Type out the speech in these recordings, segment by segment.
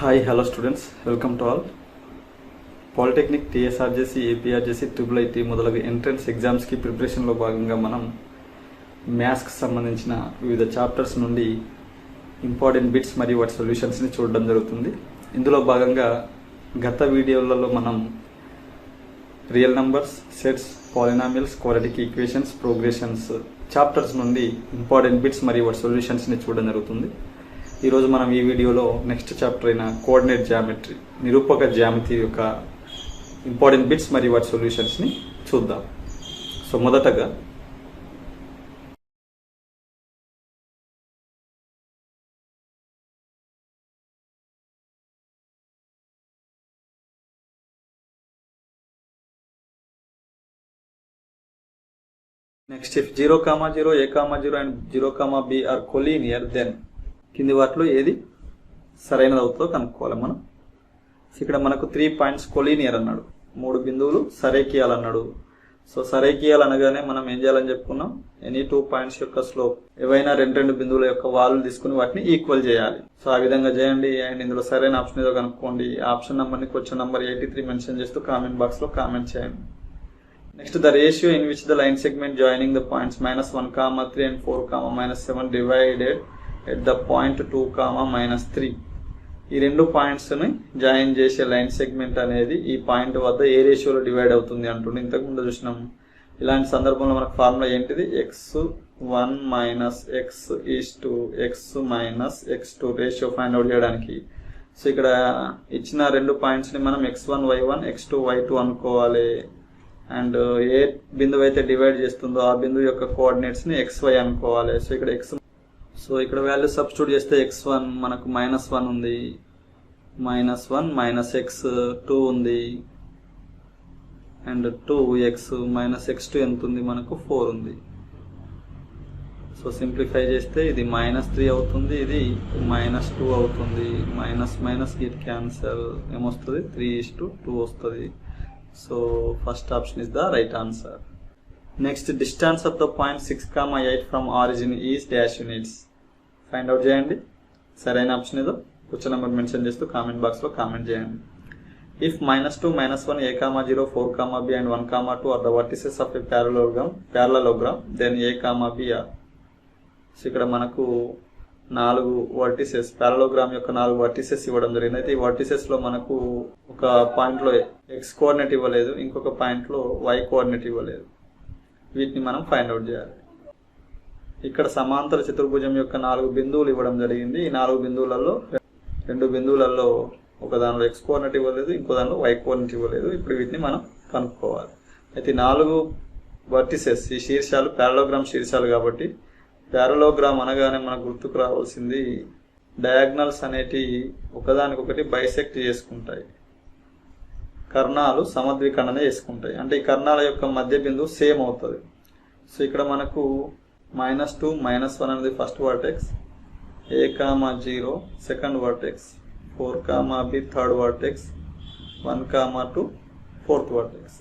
Hi, hello students. Welcome to all. Polytechnic TSRJC APRJC IIIT మొదలగు entrance ఎగ్జామ్స్కి ప్రిపరేషన్లో భాగంగా మనం మ్యాథ్స్కి సంబంధించిన వివిధ చాప్టర్స్ నుండి ఇంపార్టెంట్ బిట్స్ మరియు వాటి సొల్యూషన్స్ని చూడడం జరుగుతుంది. ఇందులో భాగంగా గత వీడియోలలో మనం real numbers, sets, polynomials, quadratic equations, progressions chapters నుండి ఇంపార్టెంట్ బిట్స్ మరియు వాటి సొల్యూషన్స్ని చూడడం జరుగుతుంది. ఈరోజు మనం ఈ వీడియోలో నెక్స్ట్ చాప్టర్ అయిన కోఆర్డినేట్ జియోమెట్రీ, నిరూపక జ్యామితి యొక్క ఇంపార్టెంట్ బిట్స్ మరియు వాటి సొల్యూషన్స్ని చూద్దాం. సో మొదటగా next if 0, 0, a, 0 and 0, b are collinear then కింది వాటిలో ఏది సరైనది అవుతుందో కనుక్కోవాలి మనం. ఇక్కడ మనకు 3 పాయింట్స్ కొలీనియర్ అన్నాడు, 3 బిందువులు సరేకియాలు అన్నాడు. సో సరేకియాలు అనగానే మనం ఏం చేయాలని చెప్పుకున్నాం, ఎనీ 2 పాయింట్స్ యొక్క స్లోప్ ఏవైనా రెండు బిందువుల యొక్క వాల్యూలు తీసుకుని వాటిని ఈక్వల్ చేయాలి. సో ఆ విధంగా చేయండి. అండ్ ఇందులో సరైన ఆప్షన్ ఏదో కనుక్కోండి. ఆప్షన్ నెంబర్ని క్వశ్చన్ నెంబర్ 83 మెన్షన్ చేస్తూ కామెంట్ బాక్స్లో కామెంట్ చేయండి. Next the ratio in which the line segment joining the points -1, 3 and 4, -7 divided at the point 2, -3. ఈ రెండు పాయింట్స్ని జాయిన్ చేసే లైన్ సెగ్మెంట్ అనేది ఈ పాయింట్ వద్ద ఏ రేషియోలో డివైడ్ అవుతుంది అంటుండే. ఇంతకుముందు చూసినాం. ఇలాంటి సందర్భంలో మనకు ఫార్ములా ఏంటిది, x1 - x x-x2 ratio find out చేయడానికి. సో ఇక్కడ ఇచ్చిన రెండు పాయింట్స్ని మనం x1 y1 x2 y2 అనుకోవాలి. అండ్ ఏ బిందువు అయితే డివైడ్ చేస్తుందో ఆ బిందువు యొక్క కోఆర్డినేట్స్ని xy అనుకోవాలి. సో ఇక్కడ ఇక్కడ వాల్యూ సబ్స్టిట్యూట్ చేస్తే x1 మనకు -1 ఉంది, -1 -x2 ఉంది, అండ్ 2x -x2 ఎంత ఉంది మనకు 4 ఉంది. సో సింప్లిఫై చేస్తే ఇది -3 అవుతుంది, ఇది -2 అవుతుంది. మైనస్ గెట్ క్యాన్సల్, ఏమొస్తుంది 3:2 వస్తుంది. So first option is the right answer. Next distance of the point 6, 8 from origin is dash units. Find out చేయండి. సరైన ఆప్షన్ ఏదో క్వశ్చన్ నెంబర్ మెన్షన్ చేస్తూ కామెంట్ బాక్స్లో కామెంట్ చేయండి. If -2, -1, a, 0, 4, b and 1, 2 are the vertices of a parallelogram then a, b are. So ఇక్కడ మనకు 4 vertices, parallelogram యొక్క 4 vertices ఇవ్వడం జరిగింది. అయితే ఈ వర్టిసెస్లో మనకు ఒక పాయింట్లో x కోఆర్డినేట్ ఇవ్వలేదు, ఇంకొక పాయింట్లో y కోఆర్డినేట్ ఇవ్వలేదు. వీటిని మనం ఫైండ్ అవుట్ చేయాలి. ఇక్కడ సమాంతర చతుర్భుజం యొక్క 4 బిందువులు ఇవ్వడం జరిగింది. ఈ 4 బిందువులలో 2 బిందువులలో ఒక దానిలో x కోఆర్డినేట్ ఇవ్వలేదు, ఇంకో దానిలో y కోఆర్డినేట్ ఇవ్వలేదు. ఇప్పుడు వీటిని మనం కనుక్కోవాలి. అయితే 4 వర్టిసెస్, ఈ శీర్షాలు ప్యారలోగ్రామ్ శీర్షాలు కాబట్టి ప్యారలోగ్రామ్ అనగానే మనకు గుర్తుకు రావాల్సింది డయాగ్నల్స్ అనేటి ఒకదానికొకటి బైసెక్ట్ చేసుకుంటాయి, కర్ణాలు సమద్విఖండన చేసుకుంటాయి. అంటే ఈ కర్ణాల యొక్క మధ్య బిందువు సేమ్ అవుతుంది. సో ఇక్కడ మనకు -2, -1 అనేది first vertex, a, 0 second vertex, 4, b third vertex, 1, 2 fourth vertex.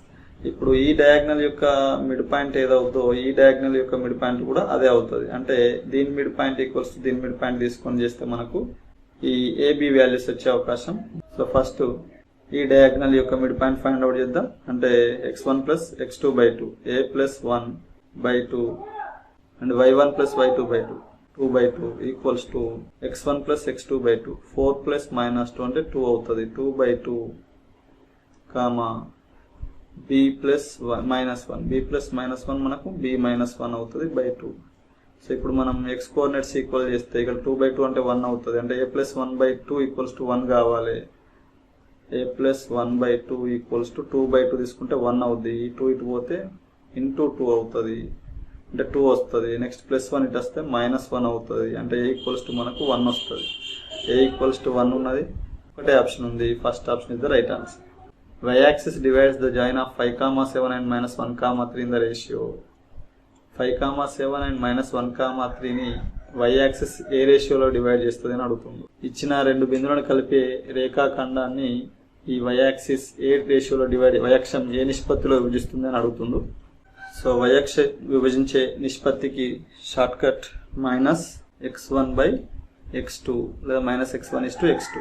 ఇప్పుడు ఈ డయాగ్నల్ యొక్క మిడ్ పాయింట్ ఏదవుతుందో ఈ డయాగ్నల్ యొక్క మిడ్ పాయింట్ కూడా అదే అవుతుంది. అంటే దీని మిడ్ పాయింట్ ఈక్వల్స్ దీని మిడ్ పాయింట్ తీసుకొని చేస్తే మనకు ఈ AB వాల్యూస్ వచ్చే అవకాశం. సో ఫస్ట్ ఈ డయాగ్నల్ యొక్క మిడ్ పాయింట్ ఫైండ్ అవుట్ చేద్దాం. అంటే x1 + x2/2, a + 1/2 and y1 + y2/2, 2/2 equals to x1 + x2/2, 4 + -2 అంటే 2 అవుతుంది, 2/2, b + -1, b + -1 మనకు b - 1 అవుతుంది /2. సో ఇప్పుడు మనం x కోఆర్డినేట్స్ ఈక్వల్ చేస్తే ఇక్కడ 2/2 అంటే 1 అవుతుంది. అంటే a + 1/2 = 1 కావాలి. a + 1/2 = 2/2 తీసుకుంటే 1 అవుతుంది. ఈ 2 ఇటు పోతే ఇంటూ 2 అవుతుంది, అంటే 2 వస్తుంది. నెక్స్ట్ +1 ఇటు వస్తే -1 అవుతుంది. అంటే a = మనకు 1 వస్తుంది. a = 1 ఉన్నది, ఒకటే ఆప్షన్ ఉంది. First option is the right answer. y-axis divides the join of 5, 7 and -1, 3 in the ratio. 5, 7 and -1, 3ని y-axis ఏ రేషియోలో డివైడ్ చేస్తుంది అని అడుగుతుంది. ఇచ్చిన రెండు బిందువులను కలిపే రేఖాఖండాన్ని ఈ y-axis ఏ రేషియోలో y-అక్షం ఏ నిష్పత్తిలో విభజిస్తుంది అని అడుగుతుంది. సో y-అక్ష విభజించే నిష్పత్తికి షార్ట్ కట్ -x1/x2 లేదా -x1:x2.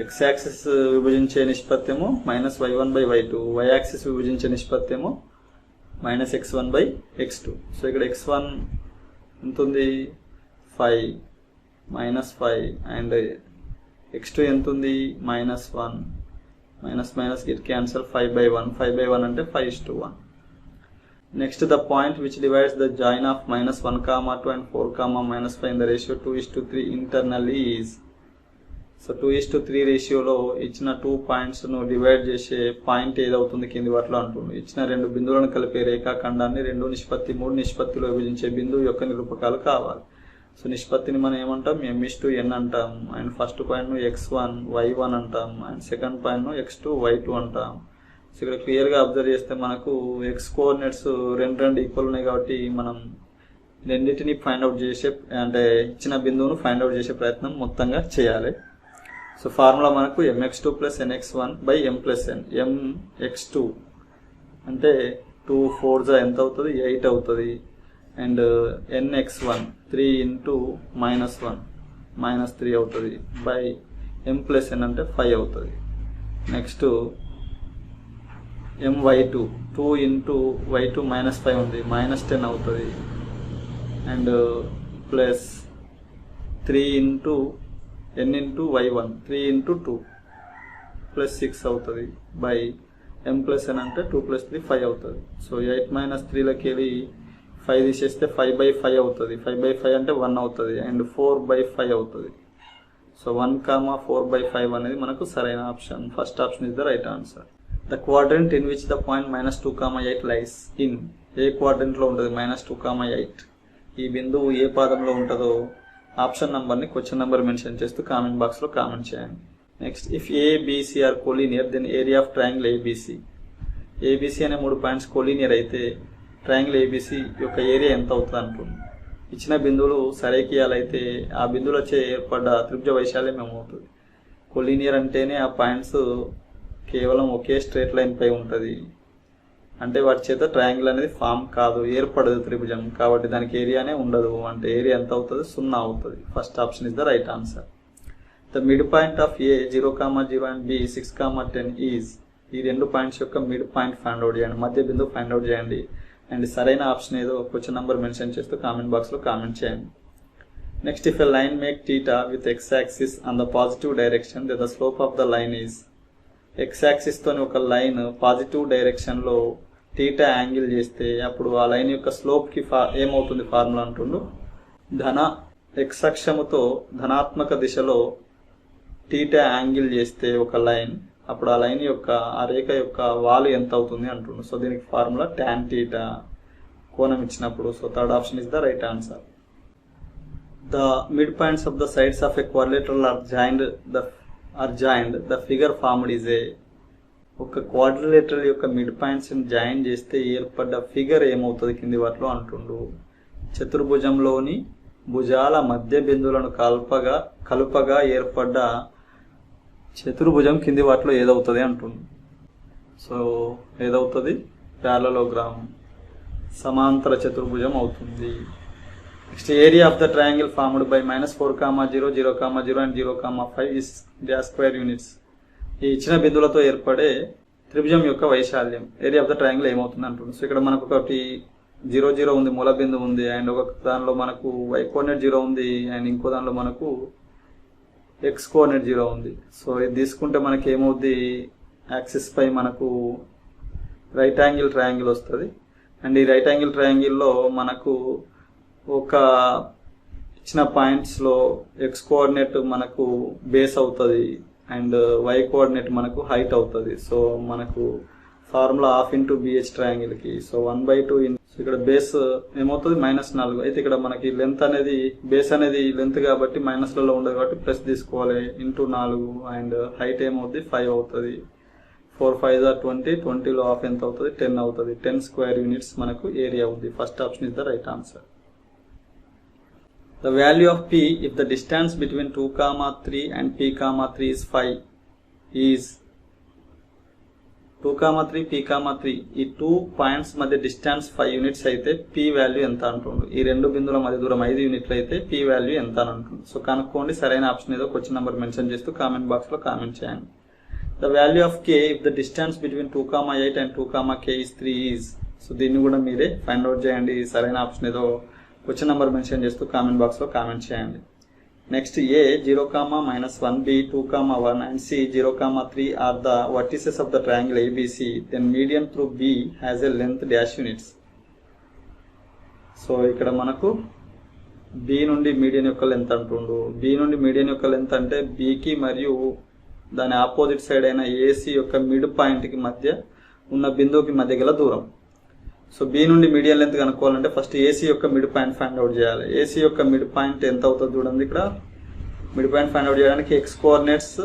ఎక్స్ యాక్సిస్ విభజించే నిష్పత్తి ఏమో -y1/y2, y యాక్సిస్ విభజించే నిష్పత్తి ఏమో -x1/x2. సో ఇక్కడ x1 ఎంత ఉంది 5 -5 అండ్ x2 ఎంత ఉంది -1 మైనస్ ఇట్ క్యాన్సల్ 5/1 అంటే 5:1. Next the point which divides the join of -1, 2 and 4, -5 in the ratio 2:3 internally is. So 2:3 రేషియోలో ఇచ్చిన 2 పాయింట్స్ను డివైడ్ చేసే పాయింట్ ఏదవుతుంది కింది వాటిలో అంటుంది. ఇచ్చిన 2 బిందువులను కలిపే రేఖాఖండాన్ని 2 నిష్పత్తి 3 నిష్పత్తిలో విభజించే బిందువు యొక్క నిరూపకాలు కావాలి. సో నిష్పత్తిని మనం ఏమంటాం m:n అంటాం. అండ్ ఫస్ట్ పాయింట్ను x1 y1 అంటాం అండ్ సెకండ్ పాయింట్ను x2 y2 అంటాం. సో ఇక్కడ క్లియర్గా అబ్జర్వ్ చేస్తే మనకు x కోఆర్డినేట్స్ రెండు ఈక్వల్ ఉన్నాయి కాబట్టి మనం రెండింటిని ఫైండ్ అవుట్ చేసే అంటే ఇచ్చిన బిందువును ఫైండ్ అవుట్ చేసే ప్రయత్నం మొత్తంగా చేయాలి. సో ఫార్ములా మనకు mx2 + nx1/m+n. mx2 అంటే 2 4 ఎంత అవుతుంది 8 అవుతుంది. అండ్ nx1 3 × -1 -3 అవుతుంది బై m+n అంటే 5 అవుతుంది. నెక్స్ట్ my2 2 × y2 -5 ఉంది -10 అవుతుంది. అండ్ ప్లస్ 3 × n × y1 3 × 2 +6 అవుతుంది బై m+n అంటే 2 + 3 5 అవుతుంది. సో 8 - 3లకి వెళ్ళి 5 తీసేస్తే 5/5 అవుతుంది. 5/5 అంటే 1 అవుతుంది అండ్ 4/5 అవుతుంది. సో 1, 4/5 అనేది మనకు సరైన option. First option is the right answer. The quadrant in which the point -2, 8 lies in. ఏ క్వాడ్రంట్లో ఉంటుంది -2, 8. ఈ బిందువు ఏ పాదంలో ఉంటుందో ఆప్షన్ నెంబర్ని క్వశ్చన్ నెంబర్ మెన్షన్ చేస్తూ కామెంట్ బాక్స్లో కామెంట్ చేయండి. Next if ABC are collinear then area of triangle ABC అనే 3 పాయింట్స్ కోలీనియర్ అయితే ట్రయాంగిల్ ABC యొక్క ఏరియా ఎంత అవుతుంది అంటుంది. ఇచ్చిన బిందువులు సరేకియాలైతే ఆ బిందువులచే ఏర్పడ్డ త్రిభుజ వైశాల్యం ఏమవుతుంది. కోలీనియర్ అంటేనే ఆ పాయింట్స్ కేవలం ఒకే స్ట్రేట్ లైన్ పై ఉంటుంది. అంటే వాటి చేత ట్రయాంగిల్ అనేది ఫామ్ కాదు, ఏర్పడదు త్రిభుజం. కాబట్టి దానికి ఏరియానే ఉండదు. అంటే ఏరియా ఎంత అవుతుంది 0 అవుతుంది. First option is the right answer. The mid point of A 0, 0 and B 6, 10 is. ఈ 2 పాయింట్స్ యొక్క మిడ్ పాయింట్ ఫైండ్ అవుట్ చేయండి, మధ్య బిందువు ఫైండ్ అవుట్ చేయండి. అండ్ సరైన ఆప్షన్ ఏదో క్వశ్చన్ నెంబర్ మెన్షన్ చేస్తూ కామెంట్ బాక్స్లో కామెంట్ చేయండి. Next if a line make θ with x axis on the positive direction then the slope of the line is. x యాక్సిస్తోని ఒక లైన్ పాజిటివ్ డైరెక్షన్లో θ angle చేస్తే అప్పుడు ఆ లైన్ యొక్క స్లోప్కి ఏమవుతుంది ఫార్ములా అంటుండు. x అక్షముతో ధనాత్మక దిశలో θ యాంగిల్ చేస్తే ఒక లైన్, అప్పుడు ఆ లైన్ యొక్క ఆ రేఖ యొక్క వాలు ఎంత అవుతుంది అంటుండు. సో దీనికి ఫార్ములా tan θ కోణం ఇచ్చినప్పుడు. So third option is the right answer. The mid points of the sides of a quadrilateral are joined the figure formed is a. ఒక క్వాడ్రిలేటరల్ యొక్క మిడ్ పాయింట్స్ని జాయిన్ చేస్తే ఏర్పడ్డ ఫిగర్ ఏమవుతుంది కింది వాటిలో అంటుండు. చతుర్భుజంలోని భుజాల మధ్య బిందువులను కలుపగా ఏర్పడ్డ చతుర్భుజం కింది వాటిలో ఏదవుతుంది అంటుండు. సో ఏదవుతుంది ప్యారలోగ్రామ్, సమాంతర చతుర్భుజం అవుతుంది. Next area of the triangle formed by -4, 0, 0, and 0, 5 is ⁴ units. ఈ ఇచ్చిన బిందువులతో ఏర్పడే త్రిభుజం యొక్క వైశాల్యం ఏరియా ఆఫ్ ద ట్రయాంగిల్ ఏమవుతుంది అంటుంది. సో ఇక్కడ మనకు ఒకటి 0, 0 ఉంది, మూల బిందువు ఉంది. అండ్ ఒక దానిలో మనకు y కోఆర్డినేట్ 0 ఉంది అండ్ ఇంకో దానిలో మనకు x కోఆర్డినేట్ 0 ఉంది. సో ఇది తీసుకుంటే మనకి ఏమవుద్ది, యాక్సిస్ పై మనకు రైట్ యాంగిల్ ట్రయాంగిల్ వస్తుంది. అండ్ ఈ రైట్ యాంగిల్ ట్రయాంగిల్లో మనకు ఒక ఇచ్చిన పాయింట్స్లో x కోఆర్డినేట్ మనకు బేస్ అవుతుంది అండ్ y కోఆర్డినేట్ మనకు హైట్ అవుతుంది. సో మనకు ఫార్ములా ½ × BH ట్రయాంగిల్కి. సో 1/2 ఇక్కడ బేస్ ఏమవుతుంది -4. అయితే ఇక్కడ మనకి లెంత్ అనేది బేస్ అనేది లెంత్ కాబట్టి మైనస్లలో ఉండదు కాబట్టి ప్లస్ తీసుకోవాలి × 4 అండ్ హైట్ ఏమవుతుంది 5 అవుతుంది. 4, 5 are 20, 20లో ½ ఎంత అవుతుంది 10 అవుతుంది. 10² యూనిట్స్ మనకు ఏరియా అవుతుంది. First option is the right answer. The value of P if the distance between 2, 3 and P, 3 is 5 is 2,3 P,3 ఈ 2 పాయింట్స్ మధ్య డిస్టెన్స్ 5 యూనిట్స్ అయితే P వాల్యూ ఎంత అంటుండు. ఈ రెండు బిందువుల మధ్య దూరం 5 యూనిట్లు అయితే P వాల్యూ ఎంత అని అంటుంది. సో కనుక్కోండి. సరైన ఆప్షన్ ఏదో క్వశ్చన్ నెంబర్ మెన్షన్ చేస్తూ కామెంట్ బాక్స్లో కామెంట్ చేయండి. The value of K if the distance between 2,8 and 2,K is 3 is. So దీన్ని కూడా మీరే ఫైండ్ అవుట్ చేయండి. సరైన ఆప్షన్ ఏదో క్వశ్చన్ నెంబర్ మెన్షన్ చేస్తూ కామెంట్ బాక్స్లో కామెంట్ చేయండి. Next A 0,-1, B 2,1 and C 0,3 are the vertices of the triangle ABC. Then median through B has a length dash units. So ఇక్కడ మనకు B నుండి median యొక్క లెంత్ అంటుండు. B నుండి median యొక్క లెంత్ అంటే Bకి మరియు దాని ఆపోజిట్ సైడ్ అయిన AC యొక్క మిడ్ పాయింట్కి మధ్య ఉన్న బిందువుకి మధ్య గల దూరం. సో B నుండి మీడియన్ లెంత్ కనుక్కోవాలంటే ఫస్ట్ AC యొక్క మిడ్ పాయింట్ ఫైండ్ అవుట్ చేయాలి. AC యొక్క మిడ్ పాయింట్ ఎంత అవుతుంది చూడండి. ఇక్కడ మిడ్ పాయింట్ ఫైండ్ అవుట్ చేయడానికి X కోఆర్డినేట్స్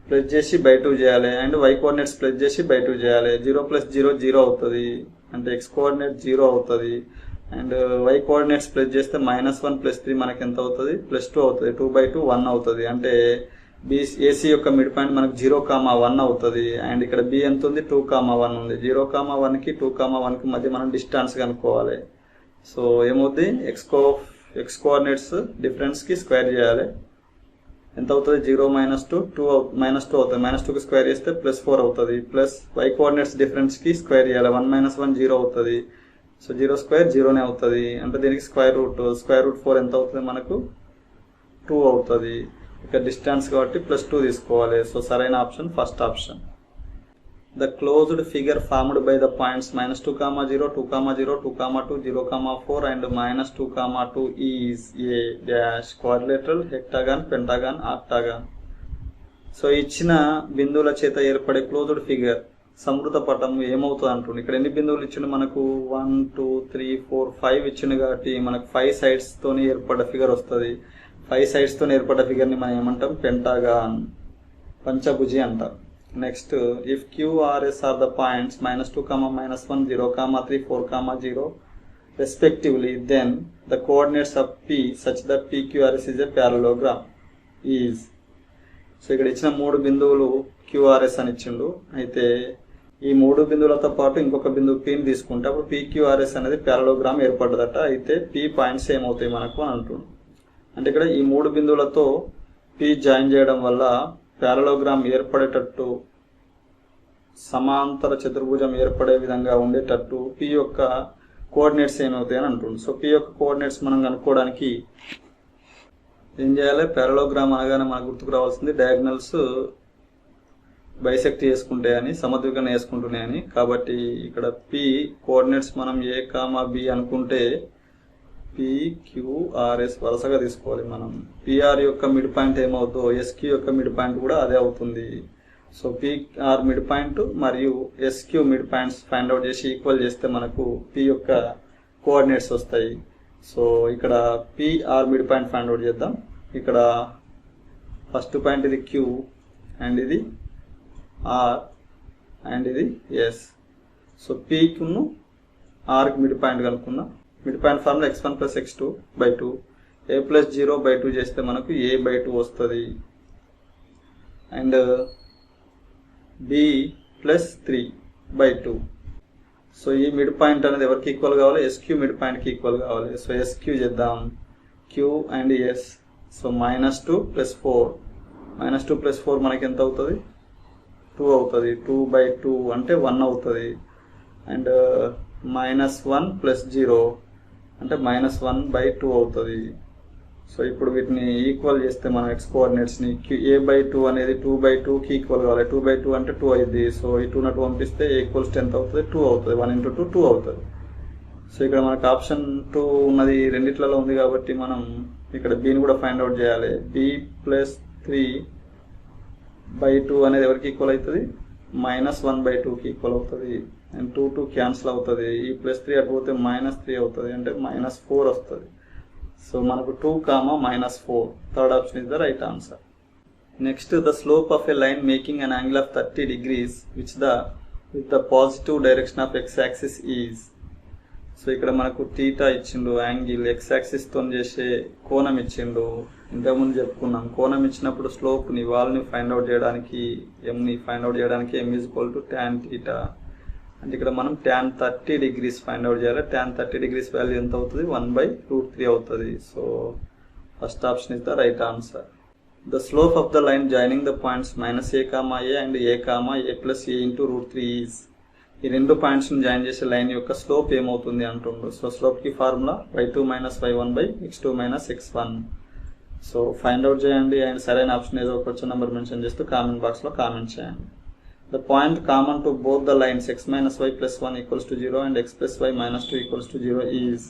ప్లస్ చేసి బై 2 చేయాలి అండ్ Y కోఆర్డినేట్స్ ప్లస్ చేసి బై 2 చేయాలి. 0 + 0 0 అవుతుంది అంటే X కోఆర్డినేట్ 0 అవుతుంది అండ్ Y కోఆర్డినేట్స్ ప్లస్ చేస్తే -1 + 3 మనకి ఎంత అవుతుంది +2 అవుతుంది. 2/2 1 అవుతుంది అంటే AC యొక్క మిడ్ పాయింట్ మనకు 0,1 అవుతుంది అండ్ ఇక్కడ B ఎంత ఉంది 2,1 ఉంది. 0,1కి 2,1కి మధ్య మనం డిస్టెన్స్ కనుక్కోవాలి. సో ఏమవుతుంది X కోఆర్డినేట్స్ డిఫరెన్స్కి స్క్వేర్ చేయాలి. ఎంత అవుతుంది 0 - 2 2 అవుతుంది. -2కి స్క్వేర్ చేస్తే +4 అవుతుంది ప్లస్ Y కోఆర్డినేట్స్ డిఫరెన్స్కి స్క్వేర్ చేయాలి. 1 - 1 0 అవుతుంది. సో 0² 0నే అవుతుంది అంటే దీనికి స్క్వేర్ రూట్ 4 ఎంత అవుతుంది మనకు 2 అవుతుంది. ఇక్కడ డిస్టెన్స్ కాబట్టి +2 తీసుకోవాలి. సో సరైన option first option. The closed figure formed by the points -2,0, 2,0, 2,2, 0,4 and -2,2 is a dash quadrilateral, hexagon, pentagon, octagon. So ఇచ్చిన బిందువుల చేత ఏర్పడే క్లోజ్డ్ ఫిగర్ సమృద్ధ పటం ఏమవుతుంది అంటుంది. ఇక్కడ ఎన్ని బిందువులు ఇచ్చిండు మనకు 1 2 3 4 5 ఇచ్చిండు కాబట్టి మనకు 5 సైడ్స్ తోని ఏర్పడ్డ ఫిగర్ వస్తుంది. 5 సైడ్స్ తో ఏర్పడ్డ ఫిగర్ని మనం ఏమంటాం పెంటాగాన్, పంచభుజి అంటాం. Next if QRS are the points -2, -1, 0,3, 4,0 respectively then the coordinates of P such that PQRS is a parallelogram is. So ఇక్కడ ఇచ్చిన 3 బిందువులు QRS అని ఇచ్చిండు. అయితే ఈ 3 బిందువులతో పాటు ఇంకొక బిందువు Pని తీసుకుంటే అప్పుడు PQRS అనేది ప్యారలోగ్రామ్ ఏర్పడ్డదట. అయితే P పాయింట్స్ ఏమవుతాయి మనకు అని అంటుండు. అంటే ఇక్కడ ఈ 3 బిందువులతో P జాయిన్ చేయడం వల్ల ప్యారలోగ్రామ్ ఏర్పడేటట్టు సమాంతర చతుర్భుజం ఏర్పడే విధంగా ఉండేటట్టు P యొక్క కోఆర్డినేట్స్ ఏమవుతాయి అని అంటుండు. సో P యొక్క కోఆర్డినేట్స్ మనం కనుక్కోవడానికి ఏం చేయాలి? ప్యారలోగ్రామ్ అనగానే మనకు గుర్తుకు రావాల్సింది డయాగ్నల్స్ బైసెక్ట్ చేసుకుంటాయని, సమద్వికరణ చేసుకుంటున్నాయని. కాబట్టి ఇక్కడ P కోఆర్డినేట్స్ మనం A, B అనుకుంటే PQRS వరుసగా తీసుకోవాలి మనం. PR యొక్క మిడ్ పాయింట్ ఏమవుతుందో SQ యొక్క మిడ్ పాయింట్ కూడా అదే అవుతుంది. సో PR మిడ్ పాయింట్ మరియు SQ mid points find out చేసి ఈక్వల్ చేస్తే మనకు P యొక్క కోఆర్డినేట్స్ వస్తాయి. సో ఇక్కడ PR mid point find out చేద్దాం. ఇక్కడ ఫస్ట్ పాయింట్ ఇది Q అండ్ ఇది R అండ్ ఇది S. సో Pకును Rకి మిడ్ పాయింట్ కనుక్కుందాం. Mid point formula x1 + x2/2 a + 0/2 చేస్తే మనకు a/2 వస్తుంది అండ్ b + 3/2. సో ఈ మిడ్ పాయింట్ అనేది ఎవరికి ఈక్వల్ కావాలి? SQ మిడ్ పాయింట్కి ఈక్వల్ కావాలి. సో SQ చేద్దాం. Q and S. సో -2 + 4 -2 + 4 మనకి ఎంత అవుతుంది 2 అవుతుంది. 2/2 అంటే 1 అవుతుంది అండ్ -1 + 0 అంటే -1/2 అవుతుంది. సో ఇప్పుడు వీటిని ఈక్వల్ చేస్తే మనం X కోఆర్డినేట్స్ని a/2 అనేది 2/2కి ఈక్వల్ కావాలి. 2/2 అంటే 2 అయింది. సో ఈ 2 నటు పంపిస్తే a = ఎంత అవుతుంది 2 అవుతుంది. 1 × 2 2 అవుతుంది. సో ఇక్కడ మనకు ఆప్షన్ 2 ఉన్నది రెండిట్లలో ఉంది కాబట్టి మనం ఇక్కడ Bని కూడా ఫైండ్ అవుట్ చేయాలి. B + 3/2 అనేది ఎవరికి ఈక్వల్ అవుతుంది? -1/2కి ఈక్వల్ అవుతుంది అండ్ 2 2 క్యాన్సిల్ అవుతుంది. ఈ +3 అటు పోతే -3 అవుతుంది అంటే -4 వస్తుంది. సో మనకు 2, -4. Third option is the right answer. Next the slope of a line making an angle of 30 degrees with the positive direction of x axis is. So ఇక్కడ మనకు θ ఇచ్చిండు, యాంగిల్ x యాక్సిస్ తో చేసే కోణం ఇచ్చిండు. ఇంతకుముందు చెప్పుకున్నాం, కోణం ఇచ్చినప్పుడు స్లోప్ని వాల్ని ఫైండ్ అవుట్ చేయడానికి ఎంని ఫైండ్ అవుట్ చేయడానికి m = tan θ. అంటే ఇక్కడ మనం tan 30 degrees ఫైండ్ అవుట్ చేయాలి. tan 30 degrees వాల్యూ ఎంత అవుతుంది? 1/√3 అవుతుంది. So first option is the right answer. The slope of the line joining the points -a, a and a, plus a into √3 is. ఈ రెండు పాయింట్స్ని జాయిన్ చేసే line యొక్క slope ఏమవుతుంది అంటుండ్రు. సో స్లోప్కి formula y2 - y1/x2 - x1. So find out చేయండి and సరైన ఆప్షన్ ఏదో ఒక క్వశ్చన్ నెంబర్ మెన్షన్ చేస్తూ కామెంట్ బాక్స్లో కామెంట్ చేయండి. The point common to both the lines x - y + 1 = 0 and x + y - 2 = 0 is.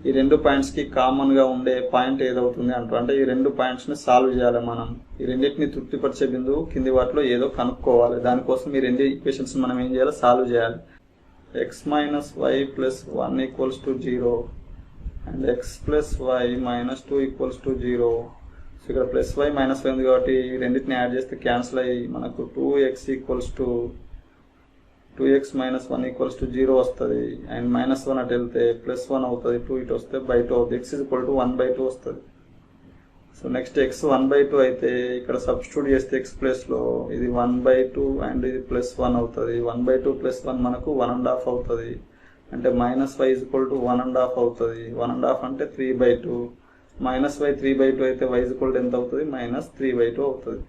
ఈ రెండు పాయింట్స్కి కామన్గా ఉండే పాయింట్ ఏదవుతుంది అంటారు. అంటే ఈ రెండు పాయింట్స్ని సాల్వ్ చేయాలి మనం. ఈ రెండింటిని తృప్తిపరిచే బిందువు కింది వాటిలో ఏదో కనుక్కోవాలి. దానికోసం ఈ రెండు ఈక్వేషన్స్ మనం ఏం చేయాలి? సాల్వ్ చేయాలి. x - y + 1 = 0 and x + y - 2 = 0. So ఇక్కడ +y - y ఉంది కాబట్టి ఈ రెండింటిని యాడ్ చేస్తే క్యాన్సిల్ అయ్యి మనకు 2x = 2x - 1 = 0 వస్తుంది. అండ్ -1 అటు వెళ్తే +1 అవుతుంది. 2 ఇటు వస్తే /2 అవుతుంది. x = 1/2 వస్తుంది. సో నెక్స్ట్ x 1/2 అయితే ఇక్కడ సబ్స్టిట్యూట్ చేస్తే x ప్లేస్లో ఇది 1/2 అండ్ ఇది +1 అవుతుంది. 1/2 + 1 మనకు 1.5 అవుతుంది. అంటే -y = 1.5 అవుతుంది. 1.5 అంటే 3/2. -y 3/2 అయితే y = ఎంత అవుతుంది? -3/2 అవుతుంది.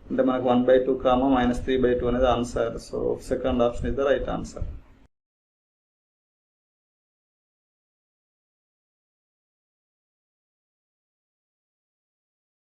అంటే మనకు 1/2, -3/2 అనేది answer. So second option is the right answer.